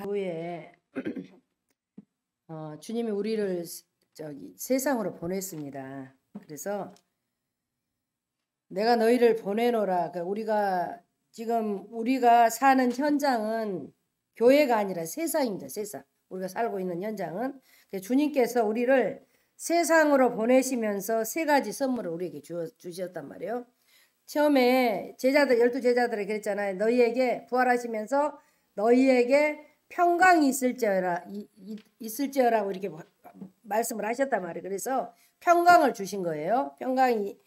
후에 주님이 우리를 세상으로 보냈습니다. 그래서 내가 너희를 보내노라. 그러니까 우리가 사는 현장은 교회가 아니라 세상입니다. 세상. 우리가 살고 있는 현장은 주님께서 우리를 세상으로 보내시면서 세 가지 선물을 우리에게 주셨단 말이에요. 처음에 제자들 12제자들에게 그랬잖아요. 너희에게 부활하시면서 너희에게 평강이 있을지어라고 이렇게 말씀을 하셨단 말이에요. 그래서 평강을 주신 거예요. 평강이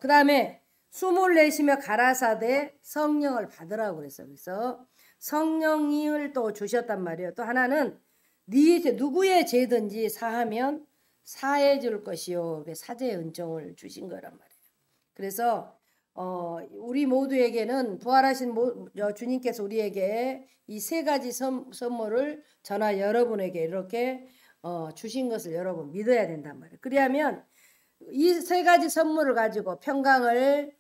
그 다음에 숨을 내쉬며 가라사대 성령을 받으라고 그랬어요. 그래서 성령을 또 주셨단 말이에요. 또 하나는 누구의 죄든지 사하면 사해 줄 것이요. 사죄의 은총을 주신 거란 말이에요. 그래서 우리 모두에게는 부활하신 주님께서 우리에게 이 세 가지 선물을 저나 여러분에게 이렇게 주신 것을 여러분 믿어야 된단 말이에요. 그래야면 이 세 가지 선물을 가지고 평강을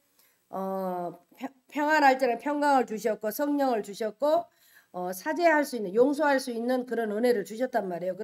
평안할 때는 평강을 주셨고 성령을 주셨고 사죄할 수 있는 용서할 수 있는 그런 은혜를 주셨단 말이에요.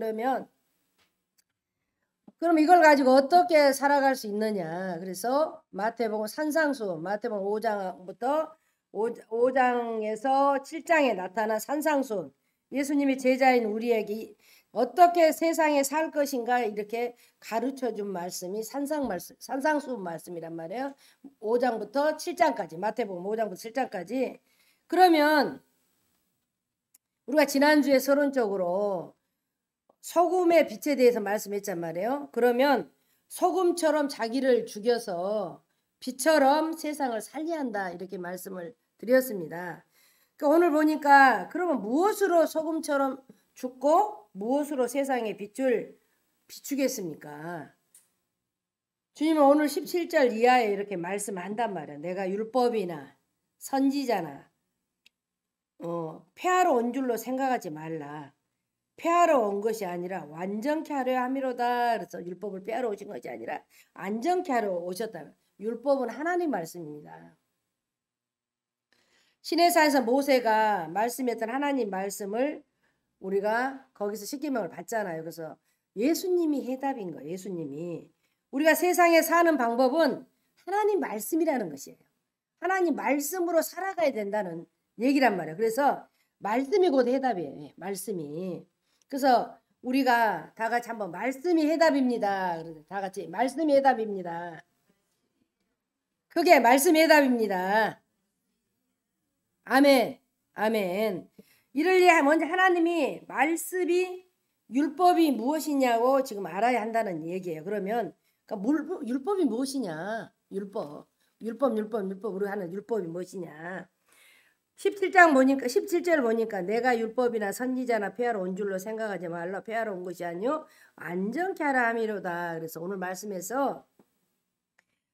그럼 이걸 가지고 어떻게 살아갈 수 있느냐. 그래서 마태복음 산상수훈 마태복음 5장부터 5장에서 7장에 나타난 산상수훈 예수님이 제자인 우리에게 어떻게 세상에 살 것인가 이렇게 가르쳐준 말씀이 산상수훈 말씀이란 말이에요. 5장부터 7장까지 마태복음 5장부터 7장까지. 그러면 우리가 지난주에 서론적으로 소금의 빛에 대해서 말씀했단 말이에요. 그러면 소금처럼 자기를 죽여서 빛처럼 세상을 살려야 한다 이렇게 말씀을 드렸습니다. 그러니까 오늘 보니까 그러면 무엇으로 소금처럼 죽고 무엇으로 세상의 빛을 비추겠습니까? 주님은 오늘 17절 이하에 이렇게 말씀한단 말이야. 내가 율법이나 선지자나 폐하러 온 줄로 생각하지 말라. 폐하러 온 것이 아니라 완전케 하려 함이로다. 그래서 율법을 폐하러 오신 것이 아니라 완전케 하려 오셨다. 율법은 하나님 말씀입니다. 시내산에서 모세가 말씀했던 하나님 말씀을 우리가 거기서 십계명을 받잖아요. 그래서 예수님이 해답인 거예요. 예수님이. 우리가 세상에 사는 방법은 하나님 말씀이라는 것이에요. 하나님 말씀으로 살아가야 된다는 얘기란 말이에요. 그래서 말씀이 곧 해답이에요. 말씀이. 그래서 우리가 다 같이 한번 말씀이 해답입니다. 다 같이 말씀이 해답입니다. 그게 말씀이 해답입니다. 아멘. 아멘. 이를 먼저 하나님이 말씀이 율법이 무엇이냐고 지금 알아야 한다는 얘기예요. 그러면 그러니까 율법이 무엇이냐? 율법 우리 하는 율법이 무엇이냐? 17절 보니까 내가 율법이나 선지자나 폐하러 온 줄로 생각하지 말라. 폐하러 온 것이 아니요 완전케 하라 함이로다. 그래서 오늘 말씀에서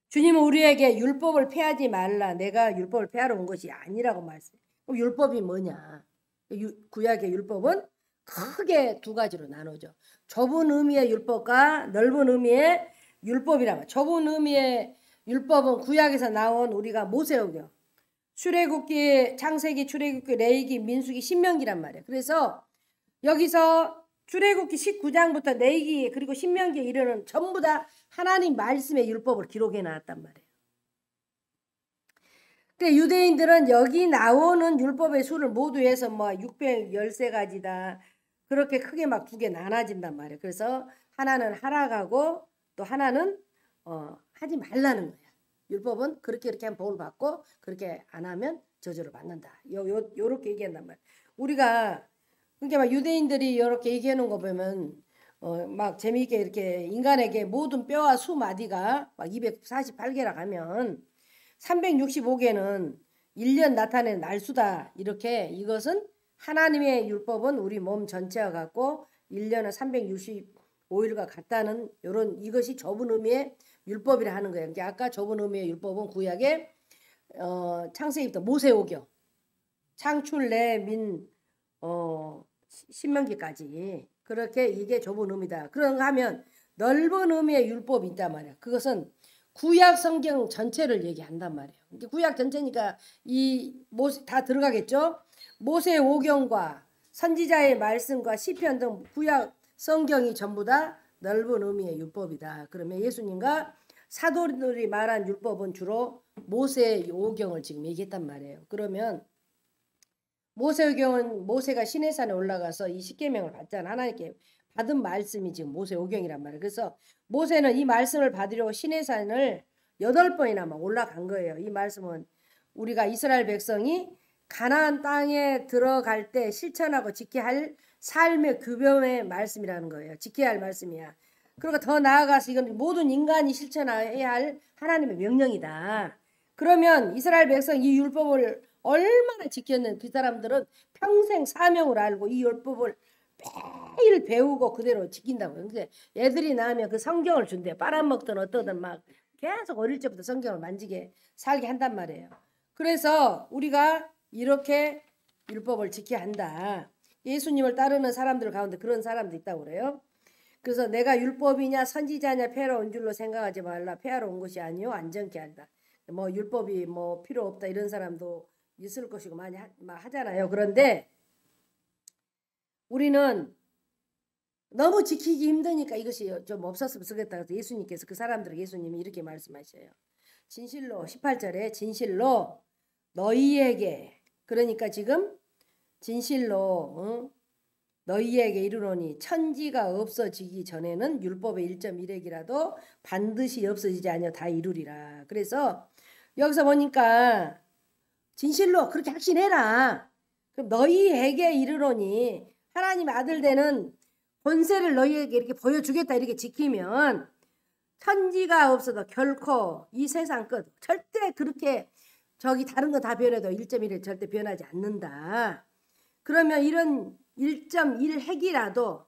주님은 우리에게 율법을 폐하지 말라. 내가 율법을 폐하러 온 것이 아니라고 말씀해요. 그럼 율법이 뭐냐? 구약의 율법은 크게 두 가지로 나누죠. 좁은 의미의 율법과 넓은 의미의 율법이라면 좁은 의미의 율법은 구약에서 나온 우리가 모세오경 출애굽기, 창세기, 출애굽기, 레위기, 민수기, 신명기란 말이에요. 그래서 여기서 출애굽기 19장부터 레위기 그리고 신명기에 이르는 전부 다 하나님 말씀의 율법을 기록해 놨단 말이에요. 근데 유대인들은 여기 나오는 율법의 수를 모두 해서 613가지다. 그렇게 크게 막 두 개 나눠진단 말이에요. 그래서 하나는 하라고 또 하나는 하지 말라는 거예요. 율법은 그렇게 이렇게 하면 복을 받고 그렇게 안 하면 저주를 받는다. 요렇게 얘기한단 말이에요. 우리가 그러니까 막 유대인들이 이렇게 얘기하는 거 보면 막 재미있게 이렇게 인간에게 모든 뼈와 수 마디가 막 248개라 하면 365개는 1년 나타내는 날수다. 이렇게 이것은 하나님의 율법은 우리 몸 전체와 같고 1년은 365일과 같다는 이런 이것이 좁은 의미의 율법이라 하는 거예요. 그러니까 아까 좁은 의미의 율법은 구약의 창세기부터 모세오경, 창출, 레민, 신명기까지 그렇게 이게 좁은 의미다. 그런가 하면 넓은 의미의 율법이 있단 말이야. 그것은 구약 성경 전체를 얘기한단 말이에요. 구약 전체니까 이 모세 다 들어가겠죠. 모세오경과 선지자의 말씀과 시편 등 구약 성경이 전부 다 넓은 의미의 율법이다. 그러면 예수님과 사도들이 말한 율법은 주로 모세오경을 지금 얘기했단 말이에요. 그러면 모세오경은 모세가 시내산에 올라가서 이 십계명을 받잖아. 하나님께 받은 말씀이 지금 모세오경이란 말이에요. 그래서 모세는 이 말씀을 받으려고 시내산을 8번이나 막 올라간 거예요. 이 말씀은 우리가 이스라엘 백성이 가나안 땅에 들어갈 때 실천하고 지켜야 할 삶의 규범의 말씀이라는 거예요. 지켜야 할 말씀이야. 그리고 더 나아가서 이건 모든 인간이 실천해야 할 하나님의 명령이다. 그러면 이스라엘 백성 이 율법을 얼마나 지켰는 그 사람들은 평생 사명을 알고 이 율법을 매일 배우고 그대로 지킨다고. 근데 애들이 나면 그 성경을 준대요. 빨아먹든 어떠든 막 계속 어릴 적부터 성경을 만지게 살게 한단 말이에요. 그래서 우리가 이렇게 율법을 지켜야 한다. 예수님을 따르는 사람들 가운데 그런 사람도 있다고 그래요. 그래서 내가 율법이냐 선지자냐 폐하러 온 줄로 생각하지 말라. 폐하러 온 것이 아니요 안전케 한다. 뭐 율법이 뭐 필요 없다 이런 사람도 있을 것이고 많이 하잖아요. 그런데 우리는 너무 지키기 힘드니까 이것이 좀 없었으면 좋겠다. 그래서 예수님께서 그 사람들에게 예수님이 이렇게 말씀하셔요. 진실로 18절에 진실로 너희에게 그러니까 지금 진실로 너희에게 이르노니 천지가 없어지기 전에는 율법의 1.1핵이라도 반드시 없어지지 아니하여 다 이루리라. 그래서 여기서 보니까 진실로 그렇게 확신해라. 그럼 너희에게 이르노니 하나님의 아들 되는 권세를 너희에게 이렇게 보여주겠다 이렇게 지키면 천지가 없어도 결코 이 세상 끝 절대 그렇게 저기 다른 거 다 변해도 1.1핵 절대 변하지 않는다. 그러면 이런 1.1 핵이라도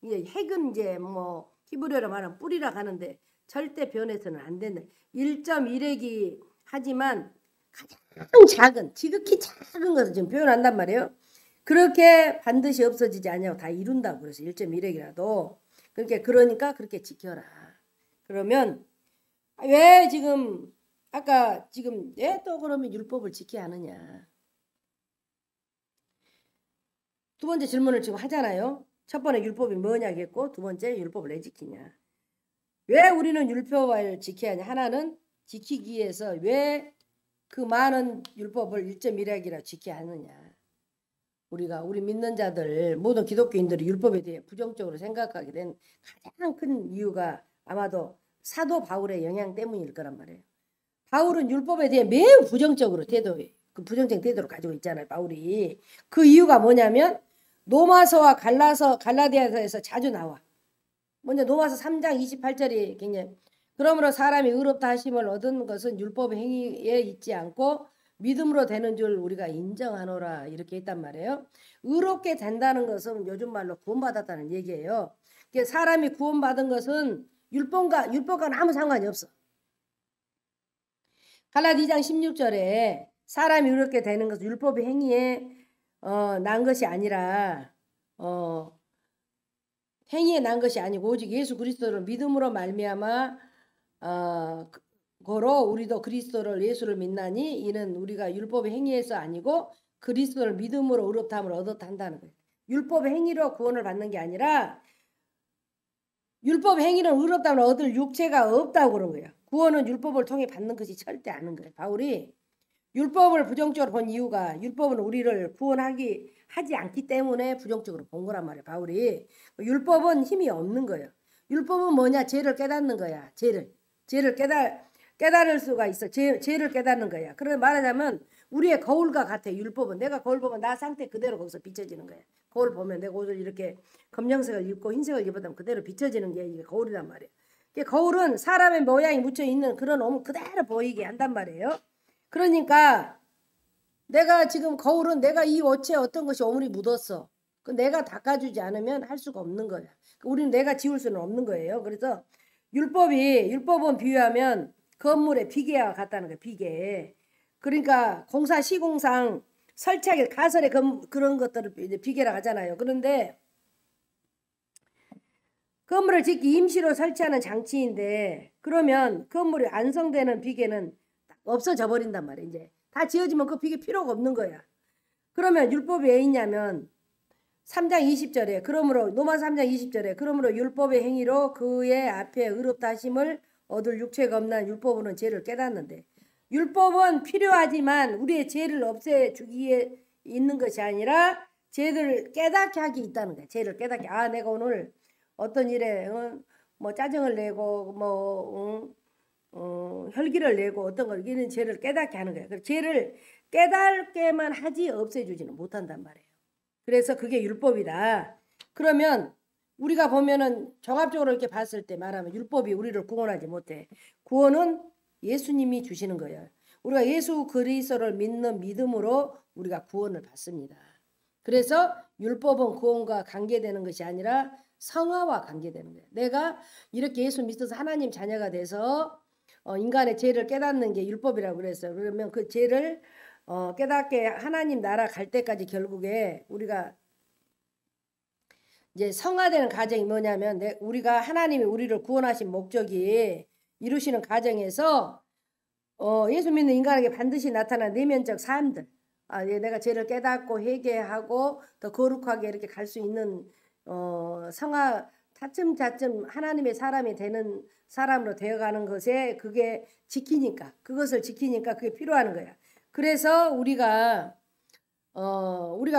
핵은 이제 뭐 히브리어로 말하면 뿌리라 가는데 절대 변해서는 안 된다. 1.1핵이 하지만 가장 작은 지극히 작은 것을 지금 표현한단 말이에요. 그렇게 반드시 없어지지 않냐고 다 이룬다고 그래서 1.1핵이라도 그러니까 그렇게 지켜라. 그러면 왜 지금 아까 지금 왜 또 그러면 율법을 지켜야 하느냐. 두 번째 질문을 지금 하잖아요. 첫 번째 율법이 뭐냐겠고 두 번째 율법을 왜 지키냐. 왜 우리는 율법을 지켜야 하냐. 하나는 지키기 위해서 왜 그 많은 율법을 1.1핵이라 지켜야 하느냐. 우리 믿는 자들 모든 기독교인들이 율법에 대해 부정적으로 생각하게 된 가장 큰 이유가 아마도 사도 바울의 영향 때문일 거란 말이에요. 바울은 율법에 대해 매우 부정적으로 그 부정적인 태도를 가지고 있잖아요. 바울이. 그 이유가 뭐냐면 로마서와 갈라디아서에서 자주 나와. 먼저 로마서 3장 28절이 굉장히 그러므로 사람이 의롭다 하심을 얻은 것은 율법 행위에 있지 않고 믿음으로 되는 줄 우리가 인정하노라 이렇게 했단 말이에요. 의롭게 된다는 것은 요즘 말로 구원받았다는 얘기예요. 사람이 구원받은 것은 율법과는 아무 상관이 없어. 갈라디 2장 16절에 사람이 의롭게 되는 것은 율법의 행위에 난 것이 아니라 행위에 난 것이 아니고 오직 예수 그리스도를 믿음으로 말미암아 고로 우리도 그리스도를 예수를 믿나니 이는 우리가 율법의 행위에서 아니고 그리스도를 믿음으로 의롭다함을 얻었다 한다는 거예요. 율법의 행위로 구원을 받는 게 아니라 율법의 행위는 의롭다함을 얻을 육체가 없다고 그런 거예요. 구원은 율법을 통해 받는 것이 절대 아닌 거예요. 바울이 율법을 부정적으로 본 이유가 율법은 우리를 하지 않기 때문에 부정적으로 본 거란 말이에요. 바울이 율법은 힘이 없는 거예요. 율법은 뭐냐? 죄를 깨닫는 거야. 죄를 깨달을 수가 있어. 죄를 깨닫는 거야. 그래서 말하자면 우리의 거울과 같아. 율법은 내가 거울 보면 나 상태 그대로 거기서 비춰지는 거야. 거울 보면 내가 옷을 이렇게 검정색을 입고 흰색을 입었다면 그대로 비춰지는 게 이게 거울이란 말이에요. 거울은 사람의 모양이 묻혀 있는 그런 옷 그대로 보이게 한단 말이에요. 그러니까 내가 지금 거울은 내가 이 옷에 어떤 것이 오물이 묻었어. 그 내가 닦아주지 않으면 할 수가 없는 거야. 우리는 내가 지울 수는 없는 거예요. 그래서 율법은 비유하면 건물의 비계와 같다는 거예요. 비계. 그러니까 시공상 설치하게 가설의 그런 것들을 이제 비계라고 하잖아요. 그런데 건물을 짓기 임시로 설치하는 장치인데 그러면 건물이 완성되는 비계는 없어져 버린단 말이에요. 이제 다 지어지면 그 비계 필요가 없는 거야. 그러면 율법이 왜 있냐면 3장 20절에 그러므로 로마 3장 20절에 그러므로 율법의 행위로 그의 앞에 의롭다 하심을 얻을 육체가 없는 율법으로는 죄를 깨닫는데 율법은 필요하지만 우리의 죄를 없애주기 위해 있는 것이 아니라 죄를 깨닫게 하기 있다는 거야. 죄를 깨닫게. 아, 내가 오늘 어떤 일에 뭐 짜증을 내고 뭐 혈기를 내고 어떤 걸 이런 죄를 깨닫게 하는 거야. 그래서 죄를 깨닫게만 하지 없애주지는 못한단 말이에요. 그래서 그게 율법이다. 그러면 우리가 보면은 종합적으로 이렇게 봤을 때 말하면 율법이 우리를 구원하지 못해. 구원은 예수님이 주시는 거예요. 우리가 예수 그리스도를 믿는 믿음으로 우리가 구원을 받습니다. 그래서 율법은 구원과 관계되는 것이 아니라 성화와 관계되는 거예요. 내가 이렇게 예수 믿어서 하나님 자녀가 돼서 인간의 죄를 깨닫는 게 율법이라고 그랬어요. 그러면 그 죄를 깨닫게 하나님 나라 갈 때까지 결국에 우리가 이제 성화되는 과정이 뭐냐면 우리가 하나님이 우리를 구원하신 목적이 이루시는 과정에서 예수 믿는 인간에게 반드시 나타난 내면적 삶들, 내가 죄를 깨닫고 회개하고 더 거룩하게 이렇게 갈 수 있는 성화 차츰차츰 하나님의 사람이 되는 사람으로 되어가는 것에 그게 그것을 지키니까 그게 필요한 거야. 그래서 우리가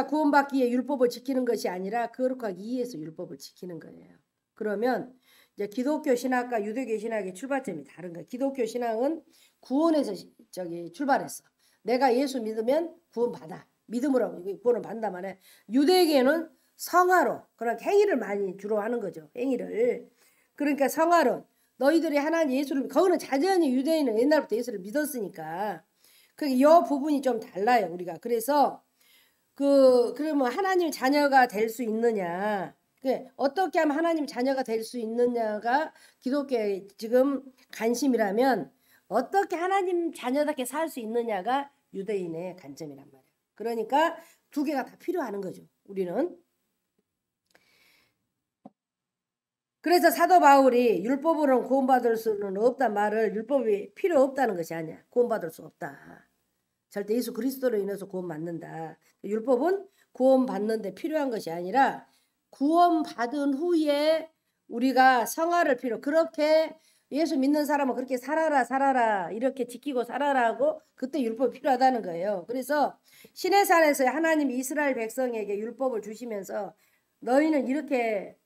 구원받기 위해 율법을 지키는 것이 아니라 거룩하기 위해서 율법을 지키는 거예요. 그러면 이제 기독교 신학과 유대교 신학의 출발점이 다른 거예요. 기독교 신앙은 구원에서 출발했어. 내가 예수 믿으면 구원받아. 믿음으로 구원을 받는단 말이에요. 유대교는 성화로 그런 행위를 많이 주로 하는 거죠. 행위를. 그러니까 성화론. 너희들이 하나님 예수를 거기는 자연히 유대인은 옛날부터 예수를 믿었으니까 이 부분이 좀 달라요. 우리가. 그래서 그러면 하나님 자녀가 될 수 있느냐? 어떻게 하면 하나님 자녀가 될 수 있느냐가 기독교의 지금 관심이라면 어떻게 하나님 자녀답게 살 수 있느냐가 유대인의 관점이란 말이에요. 그러니까 두 개가 다 필요하는 거죠. 우리는. 그래서 사도 바울이 율법으로는 구원받을 수는 없단 말을 율법이 필요 없다는 것이 아니야. 구원받을 수 없다. 절대 예수 그리스도로 인해서 구원받는다. 율법은 구원받는데 필요한 것이 아니라 구원받은 후에 우리가 성화를 그렇게 예수 믿는 사람은 그렇게 살아라 이렇게 지키고 살아라고 그때 율법이 필요하다는 거예요. 그래서 시내산에서 하나님이 이스라엘 백성에게 율법을 주시면서 너희는 이렇게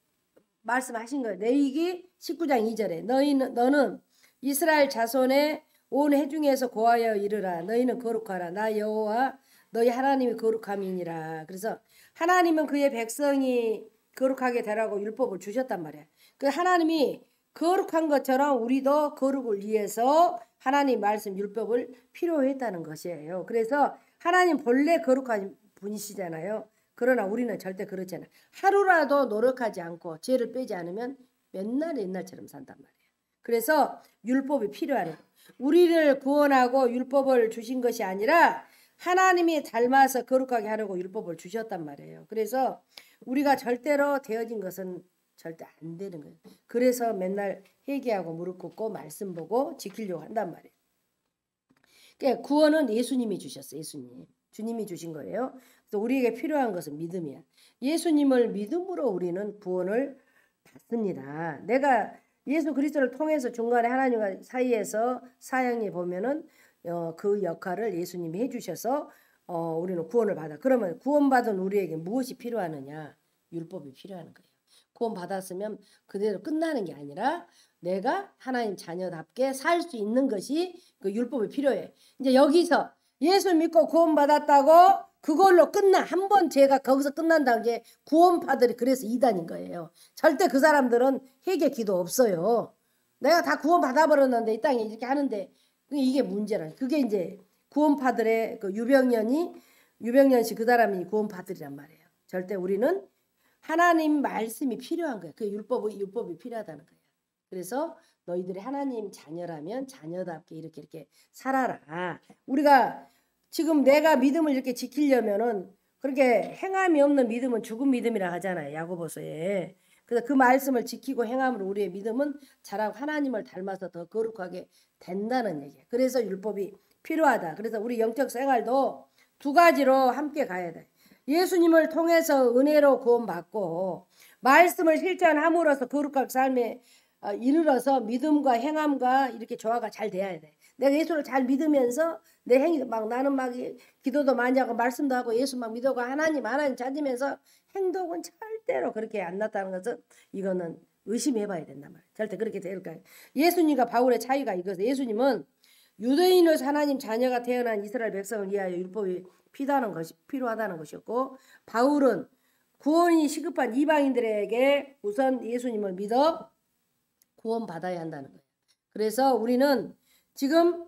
말씀하신 거예요. 레위기 19장 2절에 너는 이스라엘 자손의 온 회중에서 고하여 이르라. 너희는 거룩하라. 나 여호와 너희 하나님이 거룩함이니라. 그래서 하나님은 그의 백성이 거룩하게 되라고 율법을 주셨단 말이에요. 그 하나님이 거룩한 것처럼 우리도 거룩을 위해서 하나님 말씀 율법을 필요했다는 것이에요. 그래서 하나님 본래 거룩한 분이시잖아요. 그러나 우리는 절대 그렇지 않아요. 하루라도 노력하지 않고 죄를 빼지 않으면 맨날 옛날처럼 산단 말이에요. 그래서 율법이 필요하는 거예요. 우리를 구원하고 율법을 주신 것이 아니라 하나님이 닮아서 거룩하게 하려고 율법을 주셨단 말이에요. 그래서 우리가 절대로 되어진 것은 절대 안 되는 거예요. 그래서 맨날 회개하고 무릎 꿇고 말씀 보고 지키려고 한단 말이에요. 그러니까 구원은 예수님이 주셨어요. 주님이 주신 거예요. 그래서 우리에게 필요한 것은 믿음이야. 예수님을 믿음으로 우리는 구원을 받습니다. 내가 예수 그리스도를 통해서 중간에 하나님과 사이에서 사형에 보면은 그 역할을 예수님이 해주셔서 우리는 구원을 받아. 그러면 구원받은 우리에게 무엇이 필요하느냐? 율법이 필요한 거예요. 구원받았으면 그대로 끝나는 게 아니라 내가 하나님 자녀답게 살 수 있는 것이 그 율법이 필요해. 이제 여기서 예수 믿고 구원받았다고 그걸로 끝나. 한 번 죄가 거기서 끝난다는 게 구원파들이 그래서 이단인 거예요. 절대 그 사람들은 회개 기도 없어요. 내가 다 구원받아버렸는데 이 땅에 이렇게 하는데 이게 문제라. 그게 이제 구원파들의 그 유병년씨 그 사람이 구원파들이란 말이에요. 절대 우리는 하나님 말씀이 필요한 거예요. 그 율법이 필요하다는 거예요. 그래서 너희들이 하나님 자녀라면 자녀답게 이렇게 살아라. 우리가 지금 내가 믿음을 이렇게 지키려면은 그렇게 행함이 없는 믿음은 죽은 믿음이라 하잖아요. 야고보서에. 그래서 그 말씀을 지키고 행함으로 우리의 믿음은 자라고 하나님을 닮아서 더 거룩하게 된다는 얘기예요. 그래서 율법이 필요하다. 그래서 우리 영적 생활도 두 가지로 함께 가야 돼. 예수님을 통해서 은혜로 구원받고 말씀을 실천함으로써 거룩한 삶에 이르러서 믿음과 행함과 이렇게 조화가 잘 돼야 돼. 내가 예수를 잘 믿으면서 내 행위도 막 나는 막 기도도 많이 하고 말씀도 하고 예수 막 믿고 하나님 찾으면서 행동은 절대로 그렇게 안 났다는 것은 이거는 의심해봐야 된단 말이야. 절대 그렇게 될까요? 예수님과 바울의 차이가 이거죠. 예수님은 유대인으로서 하나님 자녀가 태어난 이스라엘 백성을 위하여 율법이 필요하다는 것이었고, 바울은 구원이 시급한 이방인들에게 우선 예수님을 믿어 구원받아야 한다는 거예요. 그래서 우리는 지금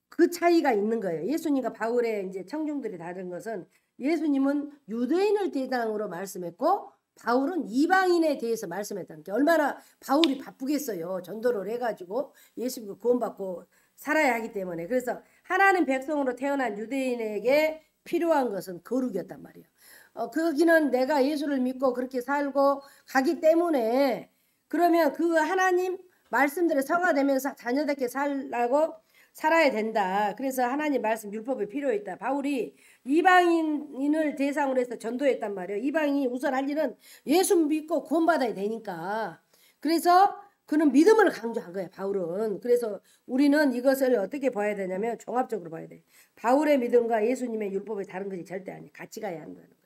그 차이가 있는 거예요. 예수님과 바울의 이제 청중들이 다른 것은 예수님은 유대인을 대상으로 말씀했고 바울은 이방인에 대해서 말씀했다는 게 얼마나 바울이 바쁘겠어요. 전도를 해가지고 예수님과 구원받고 살아야 하기 때문에. 그래서 하나님 백성으로 태어난 유대인에게 필요한 것은 거룩이었단 말이에요. 거기는 내가 예수를 믿고 그렇게 살고 가기 때문에 그러면 그 하나님 말씀들에 성화되면서 자녀답게 살아야 된다. 그래서 하나님 말씀 율법이 필요했다. 바울이 이방인을 대상으로 해서 전도했단 말이에요. 이방인이 우선 할 일은 예수 믿고 구원받아야 되니까. 그래서 그는 믿음을 강조한 거예요. 바울은. 그래서 우리는 이것을 어떻게 봐야 되냐면 종합적으로 봐야 돼. 바울의 믿음과 예수님의 율법이 다른 것이 절대 아니에요. 같이 가야 한다는 거예요.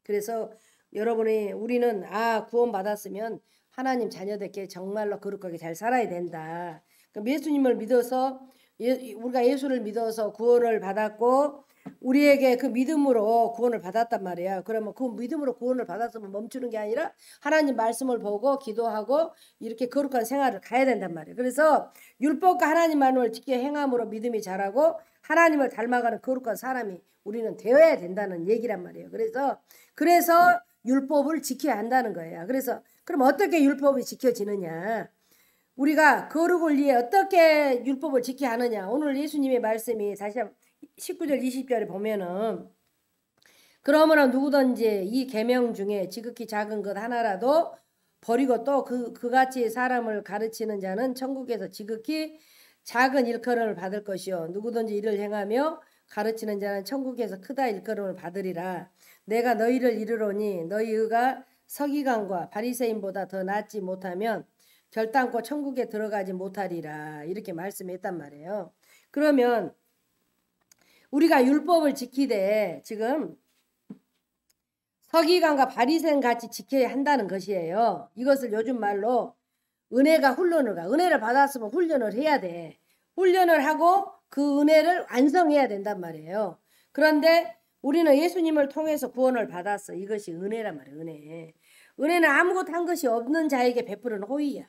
그래서 우리는 구원받았으면 하나님 자녀답게 정말로 거룩하게 잘 살아야 된다. 그럼 예수님을 믿어서 우리가 예수를 믿어서 구원을 받았고 우리에게 그 믿음으로 구원을 받았단 말이야. 그러면 그 믿음으로 구원을 받았으면 멈추는 게 아니라 하나님 말씀을 보고 기도하고 이렇게 거룩한 생활을 가야 된단 말이야. 그래서 율법과 하나님 말씀을 지켜 행함으로 믿음이 자라고 하나님을 닮아가는 거룩한 사람이 우리는 되어야 된다는 얘기란 말이에요. 그래서 율법을 지켜야 한다는 거예요. 그래서 그럼 어떻게 율법이 지켜지느냐? 우리가 거룩을 위해 어떻게 율법을 지켜야 하느냐? 오늘 예수님의 말씀이 다시 19절 20절에 보면은 그러므로 누구든지 이 계명 중에 지극히 작은 것 하나라도 버리고 또 그같이 사람을 가르치는 자는 천국에서 지극히 작은 일컬음을 받을 것이요 누구든지 이를 행하며 가르치는 자는 천국에서 크다 일컬음을 받으리라. 내가 너희를 이르노니 너희 의가 서기관과 바리새인보다 더 낫지 못하면 결단코 천국에 들어가지 못하리라. 이렇게 말씀했단 말이에요. 그러면 우리가 율법을 지키되 지금 서기관과 바리새인 같이 지켜야 한다는 것이에요. 이것을 요즘 말로 은혜가 훈련을 가. 은혜를 받았으면 훈련을 해야 돼. 훈련을 하고 그 은혜를 완성해야 된단 말이에요. 그런데 우리는 예수님을 통해서 구원을 받았어. 이것이 은혜란 말이에요. 은혜는 아무것도 한 것이 없는 자에게 베푸는 호의야.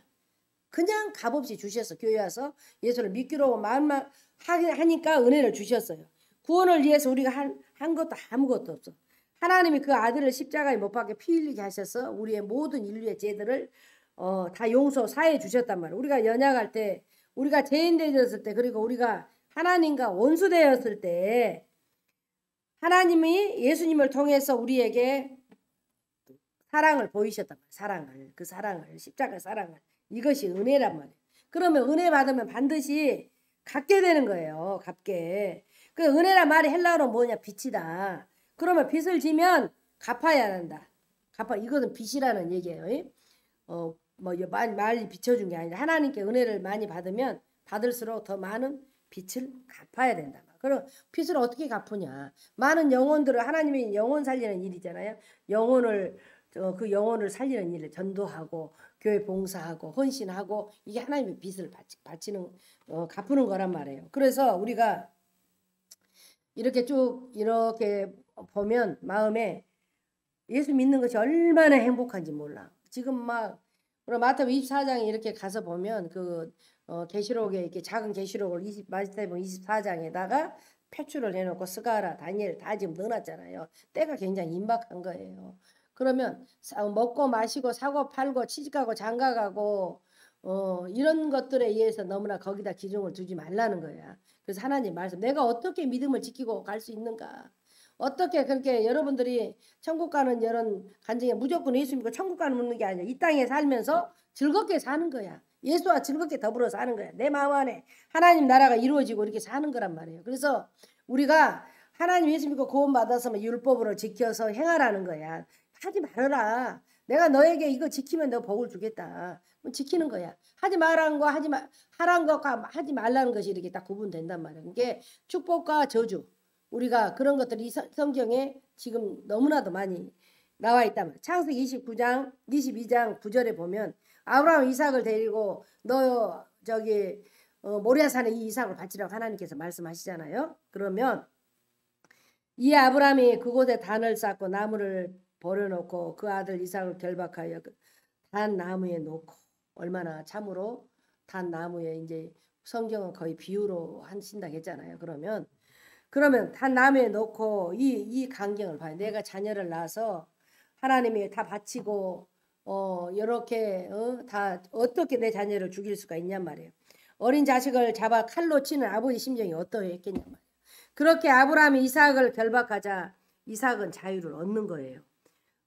그냥 값없이 주셨어. 교회 와서 예수를 믿기로 마음만 하니까 은혜를 주셨어요. 구원을 위해서 우리가 한 것도 아무것도 없어. 하나님이 그 아들을 십자가에 못 박게 피 흘리게 하셔서 우리의 모든 인류의 죄들을 다 사해 주셨단 말이에요. 우리가 연약할 때, 우리가 죄인 되었을 때, 그리고 우리가 하나님과 원수 되었을 때 하나님이 예수님을 통해서 우리에게 사랑을 보이셨단 말이에요. 그 사랑을 십자가 사랑을. 이것이 은혜란 말이에요. 그러면 은혜 받으면 반드시 갚게 되는 거예요. 갚게. 그 은혜란 말이 헬라어로 뭐냐? 빚이다. 그러면 빚을 지면 갚아야 한다. 이것은 빚이라는 얘기예요. 많이 비춰준 게 아니라 하나님께 은혜를 많이 받으면 받을수록 더 많은 빚을 갚아야 된다. 그럼 빚을 어떻게 갚으냐? 많은 영혼들을 하나님이 영혼 살리는 일이잖아요. 그 영혼을 살리는 일을 전도하고 교회 봉사하고 헌신하고 이게 하나님의 빚을 갚는 거란 말이에요. 그래서 우리가 이렇게 쭉 이렇게 보면 마음에 예수 믿는 것이 얼마나 행복한지 몰라. 지금 막 마태복음 24장에 이렇게 가서 보면 계시록에 이렇게 작은 계시록을 마태복음 24장에다가 표출을 해놓고 스가랴, 다니엘 다 지금 넣어놨잖아요. 때가 굉장히 임박한 거예요. 그러면 먹고 마시고 사고 팔고 취직하고 장가가고 이런 것들에 의해서 너무나 거기다 기중을 두지 말라는 거야. 그래서 하나님 말씀 내가 어떻게 믿음을 지키고 갈 수 있는가. 어떻게 그렇게 여러분들이 천국 가는 이런 간증에 무조건 예수 믿고 천국 가는 게 아니라 이 땅에 살면서 즐겁게 사는 거야. 예수와 즐겁게 더불어 사는 거야. 내 마음 안에 하나님 나라가 이루어지고 이렇게 사는 거란 말이에요. 그래서 우리가 하나님 예수 믿고 구원 받았으면 율법으로 지켜서 행하라는 거야. 하지 말아라. 내가 너에게 이거 지키면 너 복을 주겠다. 지키는 거야. 하지 말라는 거 하라는 것과 하지 말라는 것이 이렇게 딱 구분된단 말이야. 이게 축복과 저주. 우리가 그런 것들이 성경에 지금 너무나도 많이 나와 있단 말이야. 창세기 22장 9절에 보면 아브라함 이삭을 데리고 너 저기 모리아산에 이 이삭을 바치라고 하나님께서 말씀하시잖아요. 그러면 이 아브라함이 그곳에 단을 쌓고 나무를 버려놓고 그 아들 이삭을 결박하여 단 나무에 놓고 얼마나 참으로 단 나무에 이제 성경은 거의 비유로 하신다 했잖아요. 그러면 단 나무에 놓고 이 광경을 봐요. 내가 자녀를 낳아서 하나님이 다 바치고 이렇게 다 어떻게 내 자녀를 죽일 수가 있냔 말이에요. 어린 자식을 잡아 칼로 치는 아버지 심정이 어떠했겠냔 말이에요. 그렇게 아브라함이 이삭을 결박하자 이삭은 자유를 얻는 거예요.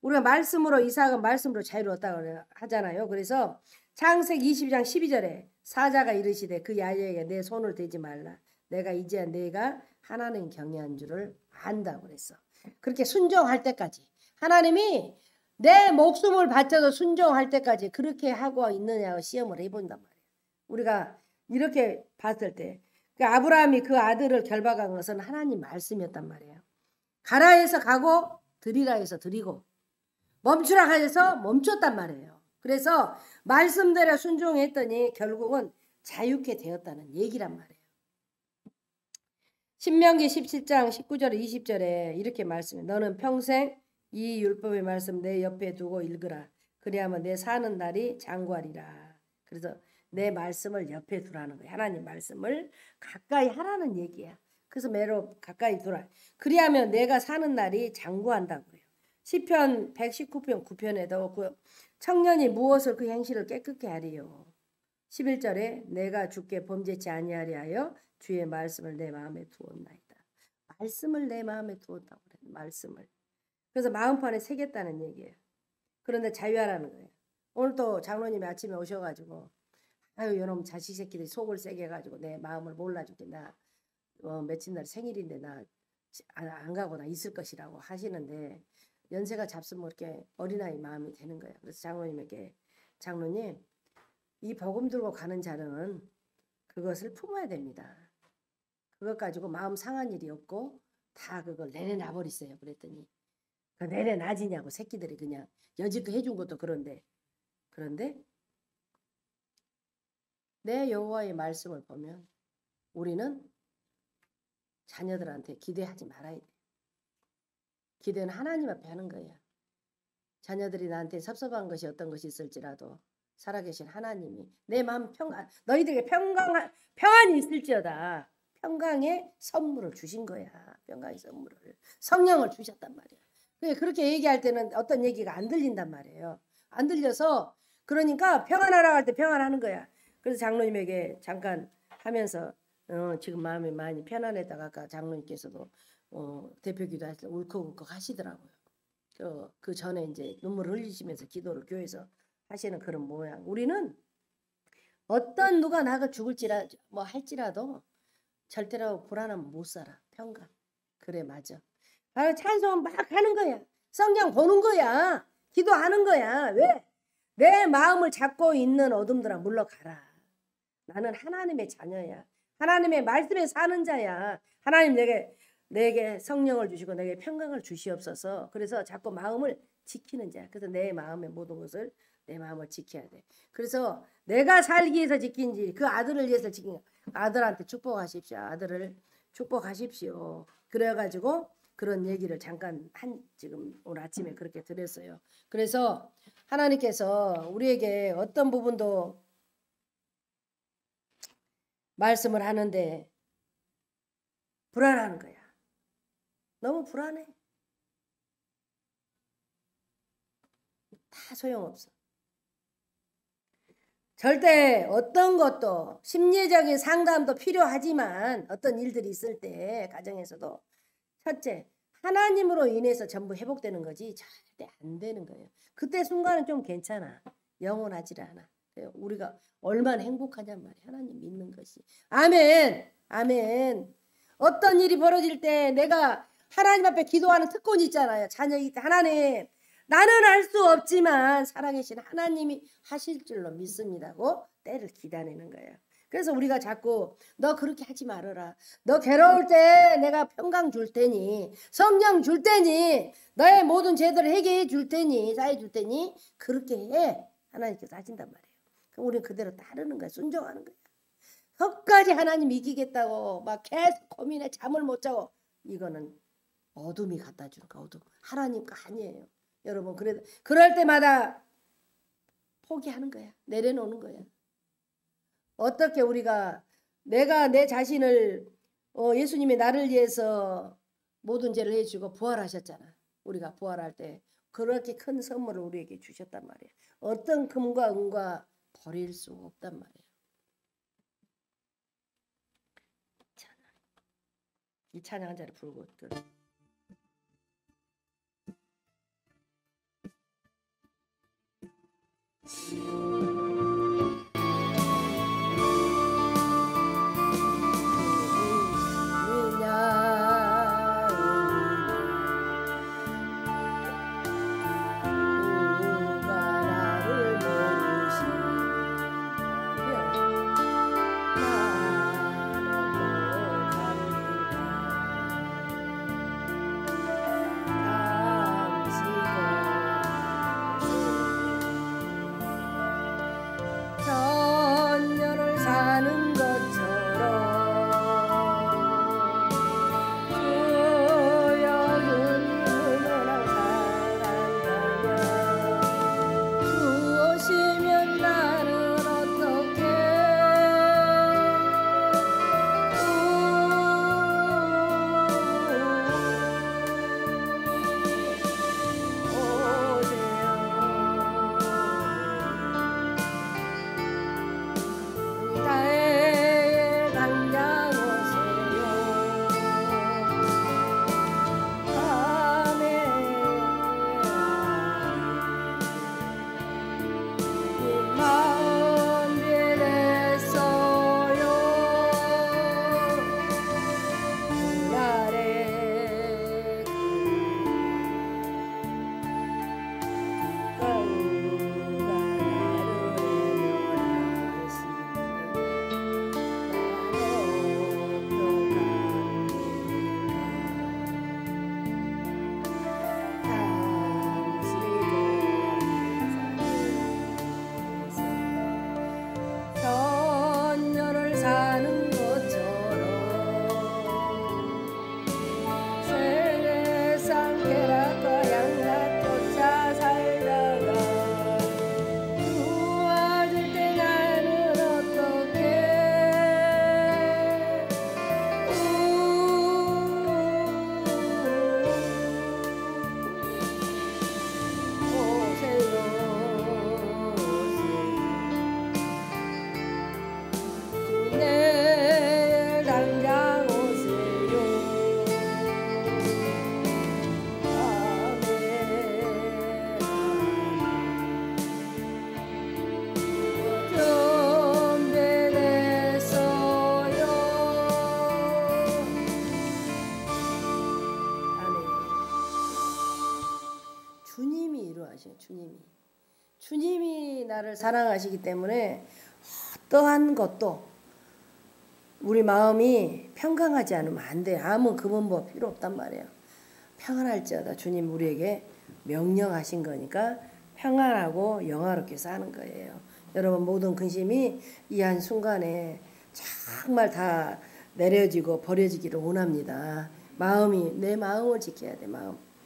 우리가 말씀으로 이삭은 말씀으로 자유를 얻다고 하잖아요. 그래서 창세기 22장 12절에 사자가 이르시되 그 야녀에게 내 손을 대지 말라. 내가 이제 내가 하나님 경외한 줄을 안다고 그랬어. 그렇게 순종할 때까지 하나님이 내 목숨을 바쳐서 순종할 때까지 그렇게 하고 있느냐고 시험을 해본단 말이에요. 우리가 이렇게 봤을 때 아브라함이 그 아들을 결박한 것은 하나님 말씀이었단 말이에요. 가라 해서 가고 드리라 해서 드리고 멈추라 해서 멈췄단 말이에요. 그래서 말씀대로 순종했더니 결국은 자유케 되었다는 얘기란 말이에요. 신명기 17장 19절 20절에 이렇게 말씀해. 너는 평생 이 율법의 말씀 내 옆에 두고 읽으라. 그리하면 내 사는 날이 장구하리라. 그래서 내 말씀을 옆에 두라는 거야. 하나님 말씀을 가까이 하라는 얘기야. 그래서 매로 가까이 두라. 그리하면 내가 사는 날이 장구한다고요. 시편 119편 9편에도 그 청년이 무엇을 그 행실을 깨끗게 하리요. 11절에 내가 주께 범죄치 아니하리 하여 주의 말씀을 내 마음에 두었나이다. 말씀을 내 마음에 두었다고 그래. 말씀을. 그래서 마음판에 새겼다는 얘기예요. 그런데 자유하라는 거예요. 오늘 또 장로님이 아침에 오셔가지고 아유 여러분 자식 새끼들이 속을 세게 해가지고 내 마음을 몰라주게 나 며칠 날 생일인데 나 안 가고 나 있을 것이라고 하시는데 연세가 잡수면 이렇게 어린아이 마음이 되는 거예요. 그래서 장로님에게 장로님 이 복음 들고 가는 자는 그것을 품어야 됩니다. 그것 가지고 마음 상한 일이 없고 다 그걸 내려놔 버리세요. 그랬더니 그 내려놔지냐고 새끼들이 그냥 여지껏 해준 것도 그런데 내 여호와의 말씀을 보면 우리는 자녀들한테 기대하지 말아야 돼. 기대는 하나님 앞에 하는 거야. 자녀들이 나한테 섭섭한 것이 어떤 것이 있을지라도 살아계신 하나님이 내 마음 너희들에게 평안이 있을지어다. 평강의 선물을 주신 거야. 평강의 선물을. 성령을 주셨단 말이야. 그렇게 얘기할 때는 어떤 얘기가 안 들린단 말이에요. 안 들려서 그러니까 평안하라고 할 때 평안하는 거야. 그래서 장로님에게 잠깐 하면서 지금 마음이 많이 편안했다가 아까 장로님께서도 대표 기도할 때 울컥울컥 하시더라고요. 그 전에 이제 눈물을 흘리시면서 기도를 교회에서 하시는 그런 모양. 우리는 어떤 누가 나가 죽을지라도 뭐 할지라도 절대로 불안하면 못 살아. 평강. 그래 맞아. 찬송 막 하는 거야. 성경 보는 거야. 기도하는 거야. 왜? 내 마음을 잡고 있는 어둠들아 물러가라. 나는 하나님의 자녀야. 하나님의 말씀에 사는 자야. 하나님 내게 성령을 주시고 내게 평강을 주시옵소서. 그래서 자꾸 마음을 지키는 자야. 그래서 내 마음의 모든 것을 내 마음을 지켜야 돼. 그래서 내가 살기 위해서 지킨지 그 아들을 위해서 지킨 아들한테 축복하십시오. 아들을 축복하십시오. 그래가지고 그런 얘기를 잠깐 지금 오늘 아침에 그렇게 드렸어요. 그래서 하나님께서 우리에게 어떤 부분도 말씀을 하는데 불안한 거야. 너무 불안해. 다 소용없어. 절대 어떤 것도 심리적인 상담도 필요하지만 어떤 일들이 있을 때 가정에서도 첫째 하나님으로 인해서 전부 회복되는 거지 절대 안 되는 거예요. 그때 순간은 좀 괜찮아. 영원하지 않아. 우리가 얼마나 행복하냔 말이야. 하나님 믿는 것이. 아멘. 아멘. 어떤 일이 벌어질 때 내가 하나님 앞에 기도하는 특권이 있잖아요. 자녀이기 때문에 하나님 나는 할 수 없지만 살아계신 하나님이 하실 줄로 믿습니다고 때를 기다리는 거예요. 그래서 우리가 자꾸 너 그렇게 하지 말아라. 너 괴로울 때 내가 평강 줄 테니 성령 줄 테니 너의 모든 죄들을 해결해 줄 테니 사해 줄 테니 그렇게 해. 하나님께서 하신단 말이에요. 그럼 우리는 그대로 따르는 거야. 순종하는 거야. 끝까지 하나님 이기겠다고 막 계속 고민해 잠을 못 자고 이거는 어둠이 갖다 주는 거 어둠. 하나님과 아니에요. 여러분 그럴 때마다 포기하는 거야. 내려놓는 거야. 어떻게 우리가 내가 내 자신을 예수님이 나를 위해서 모든 죄를 해주고 부활하셨잖아. 우리가 부활할 때 그렇게 큰 선물을 우리에게 주셨단 말이에요. 어떤 금과 은과 버릴 수 없단 말이에요. 이 찬양 한 자리 부르고 들어. 주님이 나를 사랑하시기 때문에 어떠한 것도 우리 마음이 평강하지 않으면 안 돼. 아무 근원법 필요 없단 말이에요. 평안할지어다. 주님 우리에게 명령하신 거니까 평안하고 영화롭게 사는 거예요. 여러분 모든 근심이 이 한순간에 정말 다 내려지고 버려지기를 원합니다. 내 마음을 지켜야 돼.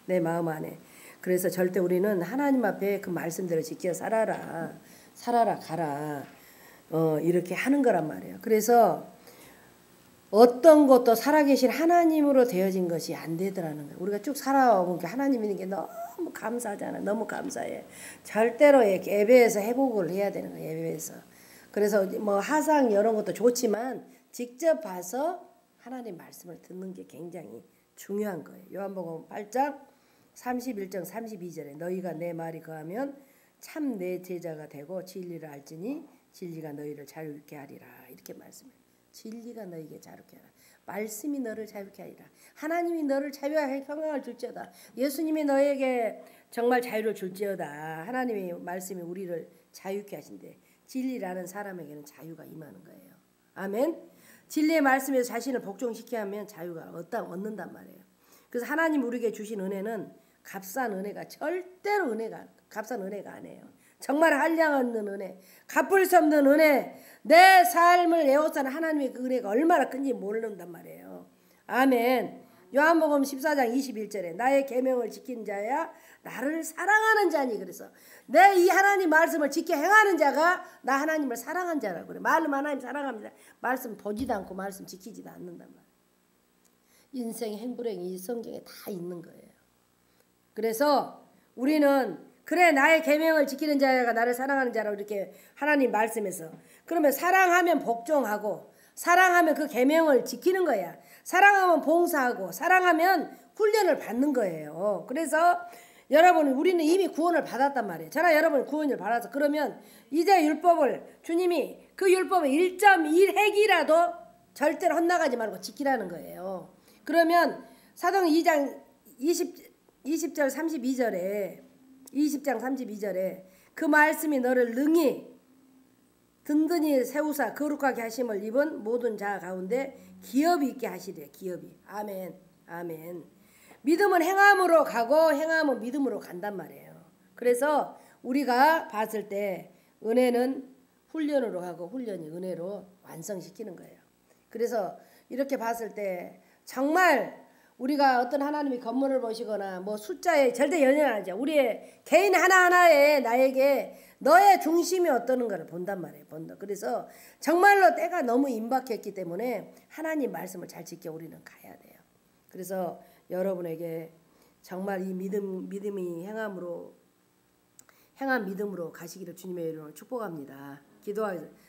내 마음 안에. 그래서 절대 우리는 하나님 앞에 그 말씀대로 지켜 살아라 가라 이렇게 하는 거란 말이에요. 그래서 어떤 것도 살아계신 하나님으로 되어진 것이 안 되더라는 거예요. 우리가 쭉 살아오니까 하나님 있는 게 너무 감사하잖아. 너무 감사해. 절대로 예배에서 회복을 해야 되는 거예요. 예배에서. 그래서 뭐 하상 이런 것도 좋지만 직접 봐서 하나님 말씀을 듣는 게 굉장히 중요한 거예요. 요한복음 8장 31절 32절에 너희가 내 말이 거하면 참 내 제자가 되고 진리를 알지니 진리가 너희를 자유케 하리라. 이렇게 말씀해요. 진리가 너희에게 자유케 하라. 말씀이 너를 자유케 하리라. 하나님이 너를 자유하게 평강을 줄지어다. 예수님이 너에게 정말 자유를 줄지어다. 하나님의 말씀이 우리를 자유케 하신대. 진리라는 사람에게는 자유가 임하는 거예요. 아멘. 진리의 말씀에서 자신을 복종시켜야 하면 자유가 얻는단 말이에요. 그래서 하나님 우리에게 주신 은혜는 값싼 은혜가 절대로 값싼 은혜가 아니에요. 정말 한량없는 은혜, 갚을 수 없는 은혜, 내 삶을 에워싸는 하나님의 그 은혜가 얼마나 큰지 모른단 말이에요. 아멘. 요한복음 14장 21절에 나의 계명을 지키는 자야 나를 사랑하는 자니. 그래서 내 이 하나님 말씀을 지켜 행하는 자가 나 하나님을 사랑한 자라고 그래. 말로 하나님 사랑합니다. 말씀 보지도 않고 말씀 지키지도 않는단 말이에요. 인생 행불행이 이 성경에 다 있는 거예요. 그래서 우리는 그래 나의 계명을 지키는 자가 나를 사랑하는 자라고 이렇게 하나님 말씀에서 그러면 사랑하면 복종하고 사랑하면 그 계명을 지키는 거야. 사랑하면 봉사하고 사랑하면 훈련을 받는 거예요. 그래서 여러분 우리는 이미 구원을 받았단 말이에요. 저나 여러분 구원을 받아서 그러면 이제 율법을 주님이 그 율법을 1.1핵이라도 절대로 헛나가지 말고 지키라는 거예요. 그러면 사도행 2장 20절 32절에 20장 32절에 그 말씀이 너를 능히 든든히 세우사 거룩하게 하심을 입은 모든 자 가운데 기업이 있게 하시래. 기업이. 아멘. 아멘. 믿음은 행함으로 가고 행함은 믿음으로 간단 말이에요. 그래서 우리가 봤을 때 은혜는 훈련으로 가고 훈련이 은혜로 완성시키는 거예요. 그래서 이렇게 봤을 때 정말 우리가 어떤 하나님이 건물을 보시거나 뭐 숫자에 절대 연연 안 하죠. 우리의 개인 하나하나에 나에게 너의 중심이 어떠는 가를 본단 말이에요. 본다. 그래서 정말로 때가 너무 임박했기 때문에 하나님 말씀을 잘 지켜 우리는 가야 돼요. 그래서 여러분에게 정말 이 믿음이 행한 믿음으로 가시기를 주님의 이름으로 축복합니다. 기도하겠습니다.